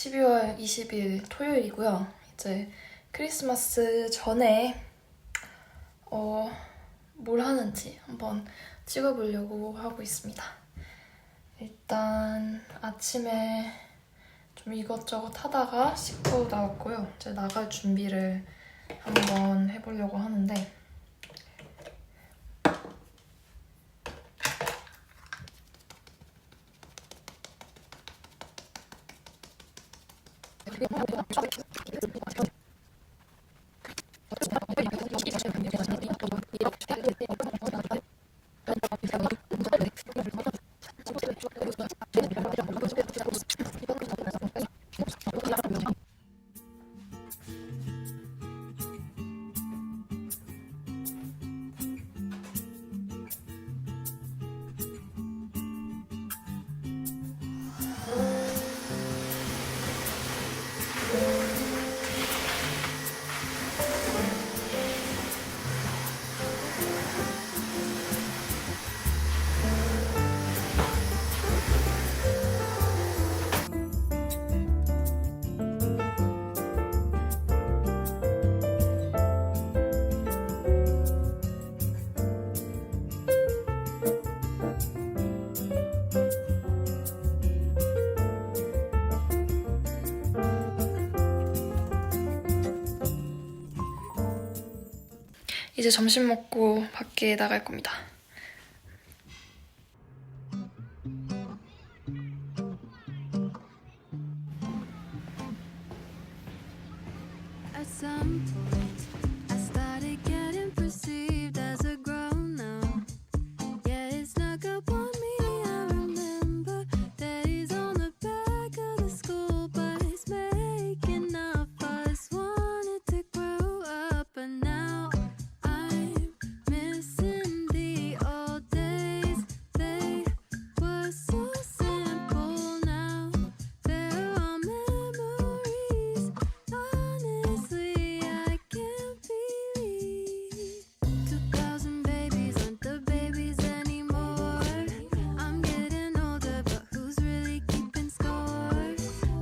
12월 20일 토요일이고요. 이제 크리스마스 전에 뭘 하는지 한번 찍어보려고 하고 있습니다. 일단 아침에 좀 이것저것 하다가 씻고 나왔고요. 이제 나갈 준비를 한번 해보려고 하는데 이제 점심 먹고 밖에 나갈 겁니다. At some point, I started getting perceived as a grown-up. Yeah, it snuck up on me. I remember that he's on the back of the school bus, making up us. Wanted to grow up, but now I'm missing the old days. They were so simple. Now they're all memories. Honestly, I can't believe 2,000 babies aren't the babies anymore. I'm getting older, but who's really keeping score?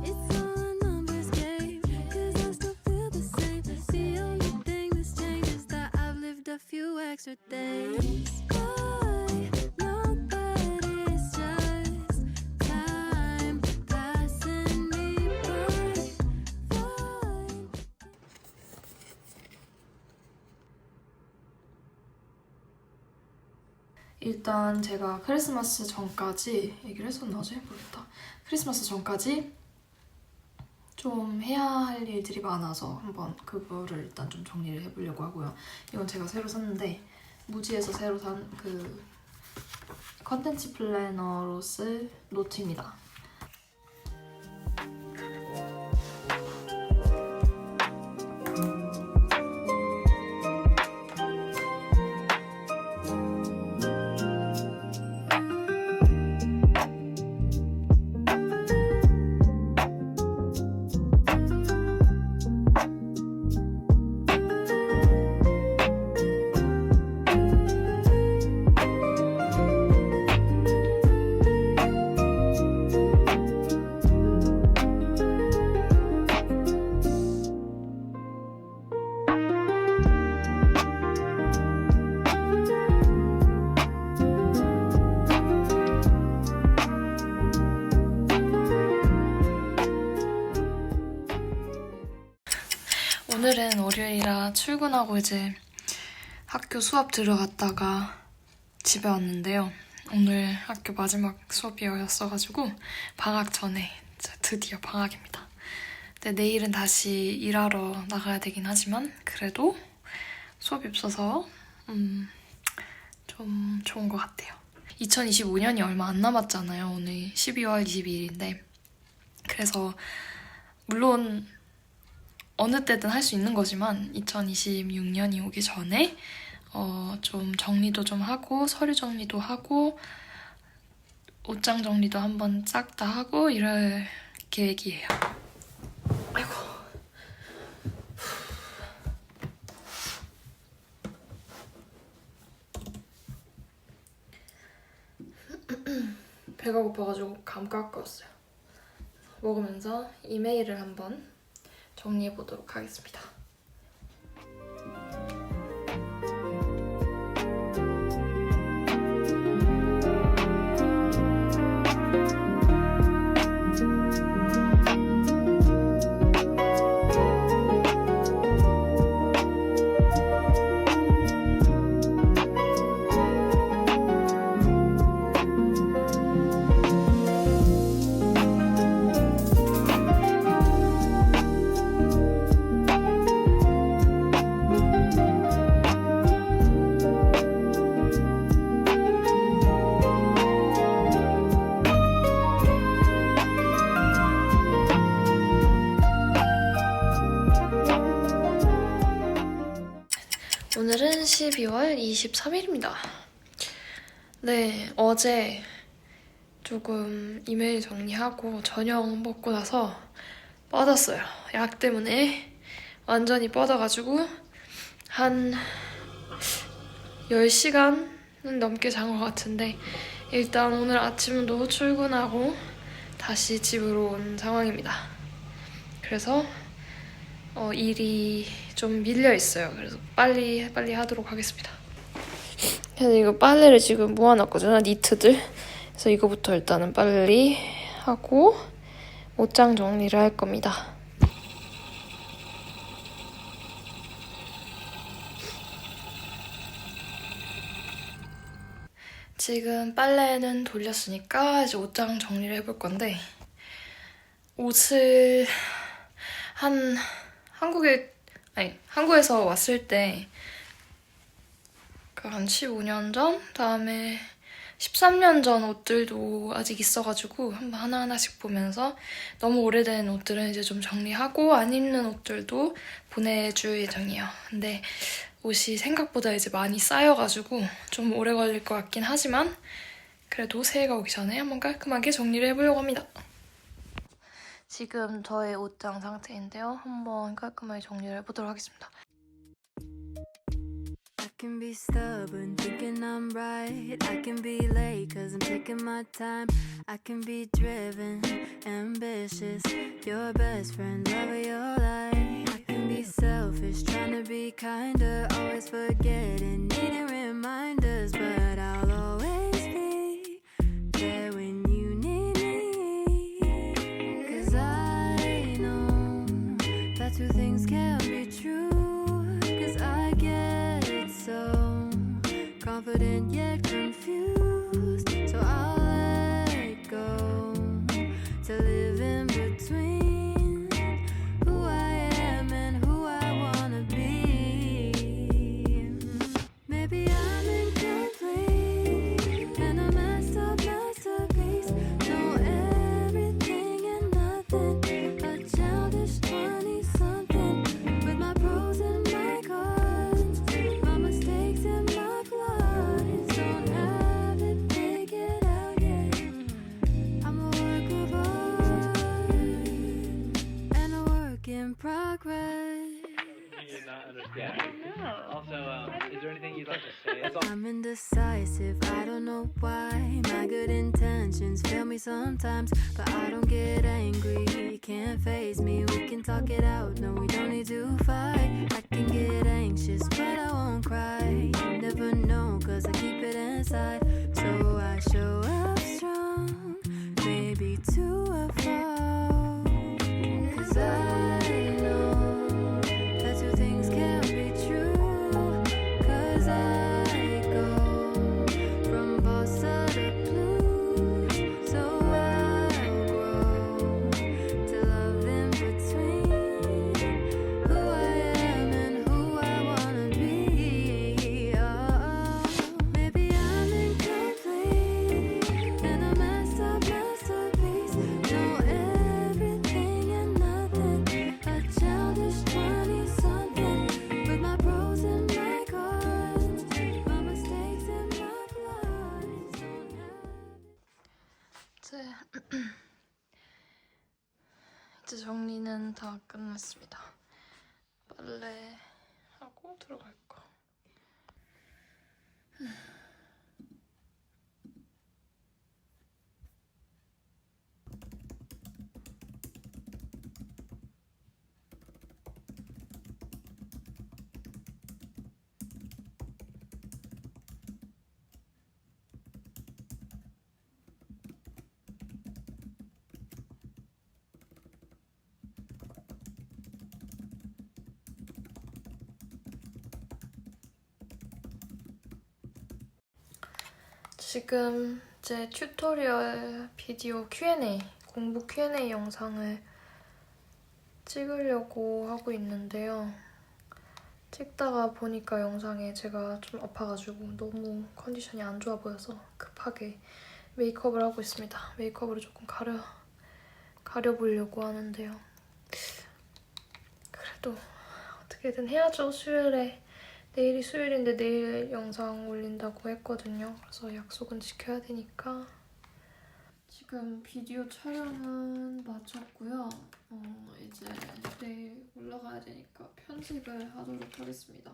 It's all a numbers game, 'cause I still feel the same. The only thing that's changed is that I've lived a few extra days. I know that it's just time passing me by. Fine. 일단 제가 크리스마스 전까지 얘기를 했었나 어제? 모르겠다. 크리스마스 전까지 좀 해야 할 일들이 많아서 한번 그거를 일단 좀 정리를 해보려고 하고요. 이건 제가 새로 샀는데 무지에서 새로 산 그 컨텐츠 플래너로 쓸 노트입니다. 오늘은 월요일이라 출근하고 이제 학교 수업 들어갔다가 집에 왔는데요. 오늘 학교 마지막 수업이었어가지고 방학 전에 이제 드디어 방학입니다. 근데 내일은 다시 일하러 나가야 되긴 하지만 그래도 수업이 없어서 좀 좋은 것 같아요. 2025년이 얼마 안 남았잖아요. 오늘 12월 22일인데 그래서 물론 어느 때든 할 수 있는 거지만 2026년이 오기 전에 좀 정리도 좀 하고 서류 정리도 하고 옷장 정리도 한번 싹 다 하고 이럴 계획이에요. 아이고. 배가 고파가지고 감 깎았어요. 먹으면서 이메일을 한번 정리해 보도록 하겠습니다. 오늘은 12월 23일입니다. 네, 어제 조금 이메일 정리하고 저녁 먹고 나서 뻗었어요. 약 때문에 완전히 뻗어가지고 한 10시간은 넘게 잔 것 같은데 일단 오늘 아침도 출근하고 다시 집으로 온 상황입니다. 그래서 일이 좀 밀려 있어요. 그래서 빨리 하도록 하겠습니다. 그래서 이거 빨래를 지금 모아놨거든요. 니트들. 그래서 이거부터 일단은 빨리 하고 옷장 정리를 할 겁니다. 지금 빨래는 돌렸으니까 이제 옷장 정리를 해볼 건데 옷을 한국에서 왔을 때 한 15년 전? 다음에 13년 전 옷들도 아직 있어가지고 한번 하나하나씩 보면서 너무 오래된 옷들은 이제 좀 정리하고 안 입는 옷들도 보내줄 예정이에요. 근데 옷이 생각보다 이제 많이 쌓여가지고 좀 오래 걸릴 것 같긴 하지만 그래도 새해가 오기 전에 한번 깔끔하게 정리를 해보려고 합니다. 지금 저의 옷장 상태인데요. 한번 깔끔하게 정리를 해보도록 하겠습니다. I can be stubborn, thinking I'm right. I can be late, cause I'm taking my time. I can be driven, ambitious, your best friend, love of your life. I can be selfish, trying to be kinder, always forgetting, needing reminders. But I'll always be there when you need me. Cause I know that two things can't be true. Cause I get so confident yet confused. So I'll let go to live in between who I am and who I wanna be. Maybe I'm incomplete and a messed up masterpiece. Know everything and nothing, a childish 20-something with my pros and my cons, my mistakes and my flaws. Don't have it figured out yet. I'm a work of art and a work in progress. You're not understanding. Also, is there anything you'd like to say? I'm indecisive, I don't know why. My good intentions fail me sometimes, but I don't get angry. You can't faze me, we can talk it out. No, we don't need to fight. I can get anxious, but I won't cry. You never know, cause I keep it inside. So I show up strong, maybe to a fault. Cause I know that two things can't be true. Cause I go from bossa to blues. So I'll grow to love in between who I am and who I wanna be. Oh, maybe I'm incomplete and a messed up masterpiece. Know everything and nothing, a childish 20-something with my pros and my cons, my mistakes and my flaws. Don't have 이제 정리는 다 끝났습니다. 빨래하고 들어갈 거. 지금 제 튜토리얼 비디오 Q&A, 공부 Q&A 영상을 찍으려고 하고 있는데요. 찍다가 보니까 영상에 제가 좀 아파가지고 너무 컨디션이 안 좋아 보여서 급하게 메이크업을 하고 있습니다. 메이크업으로 조금 가려보려고 하는데요. 그래도 어떻게든 해야죠. 내일이 수요일인데 내일 영상 올린다고 했거든요. 그래서 약속은 지켜야 되니까. 지금 비디오 촬영은 마쳤고요. 이제 내일 올라가야 되니까 편집을 하도록 하겠습니다.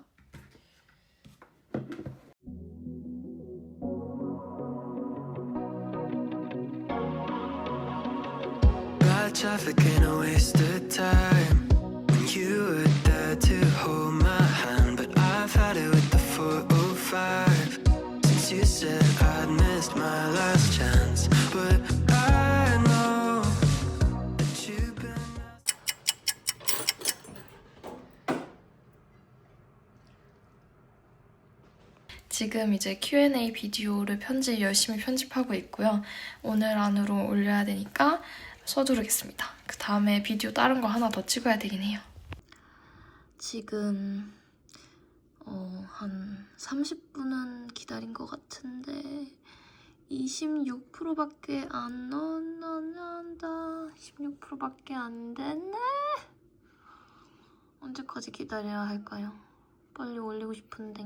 Bad traffic ain't a waste of time. When you were there to hold my hand, but I've had it with the 405 since you said I'd missed my last chance. But I know that you've been. 지금 이제 Q&A 비디오를 열심히 편집하고 있고요. 오늘 안으로 올려야 되니까 서두르겠습니다. 그 다음에 비디오 다른 거 하나 더 찍어야 되긴 해요. 지금 한 30분은 기다린 것 같은데 26%밖에 안 넣는다. 26%밖에 안 됐네. 언제까지 기다려야 할까요? 빨리 올리고 싶은데.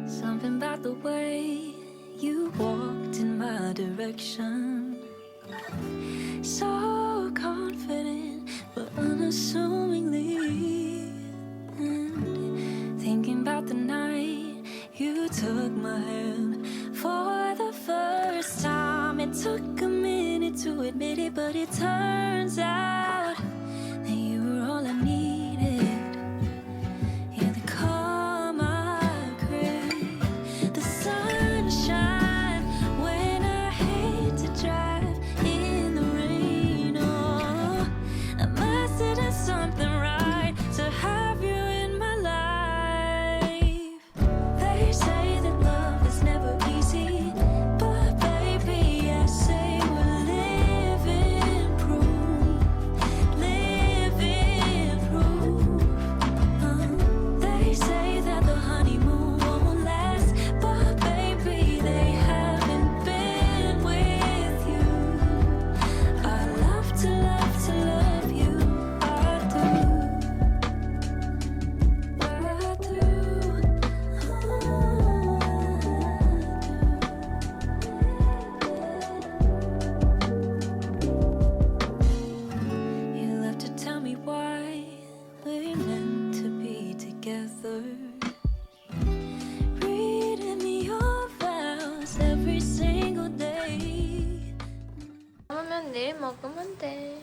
Something about the way you walked in my direction. So confident, but unassumingly. And thinking about the night you took my hand for the first time. It took a minute to admit it, but it turns out that you were all I needed. Yeah, the calm I crave, the sunshine when I hate to drive in the rain. Oh, I must have done something right to have you in my life. They say that love is never easy, but baby, I say we're living proof, living proof. They say that the honeymoon won't last, but baby, they haven't been with you. I love to love you. I do. I do. You love to tell me why we're meant to be together. Reading me your vows every single day. 남으면 내일 먹으면 돼.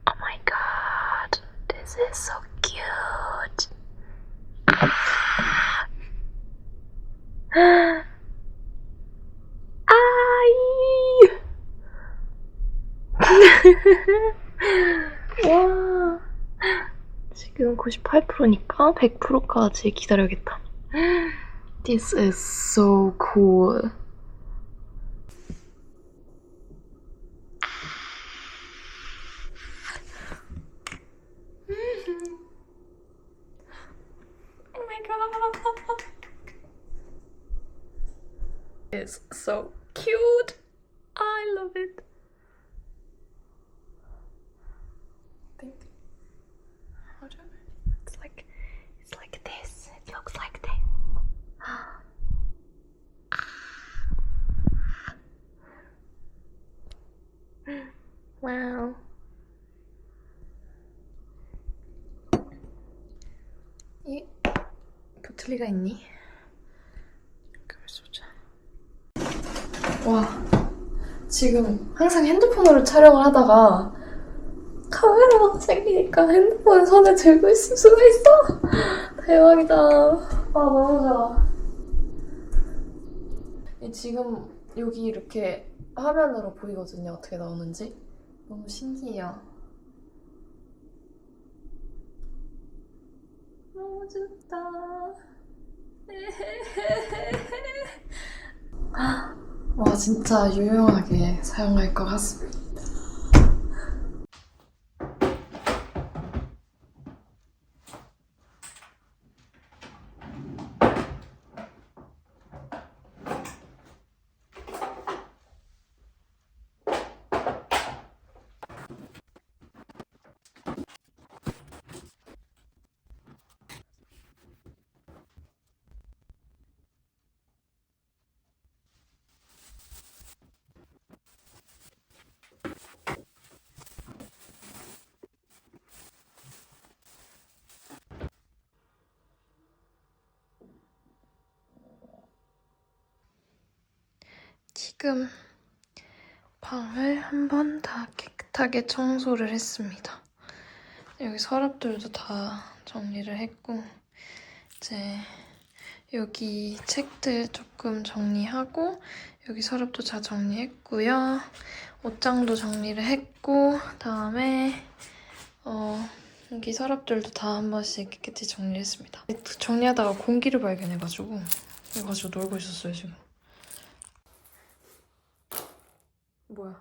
Oh my god, this is so cute. 아이. 와. 지금 98%니까 100%까지 기다려야겠다. This is so cool. Oh my god. It's so cute. I love it. Think. Hold on. It's like this. It looks like this. 이 보틀리가 있니? 그걸 쏘자. 와, 지금 항상 핸드폰으로 촬영을 하다가 카메라가 생기니까 핸드폰 손에 들고 있을 수가 있어. 대박이다. 아, 너무 좋아. 지금 여기 이렇게 화면으로 보이거든요. 어떻게 나오는지. 너무 신기해요. 너무 좋다. 와, 진짜 유용하게 사용할 것 같습니다. 지금 방을 한 번 다 깨끗하게 청소를 했습니다. 여기 서랍들도 다 정리를 했고, 이제 여기 책들 조금 정리하고, 여기 서랍도 다 정리했고요. 옷장도 정리를 했고, 다음에 여기 서랍들도 다 한 번씩 깨끗이 정리했습니다. 정리하다가 공기를 발견해가지고 이거 가지고 놀고 있었어요, 지금. 뭐야?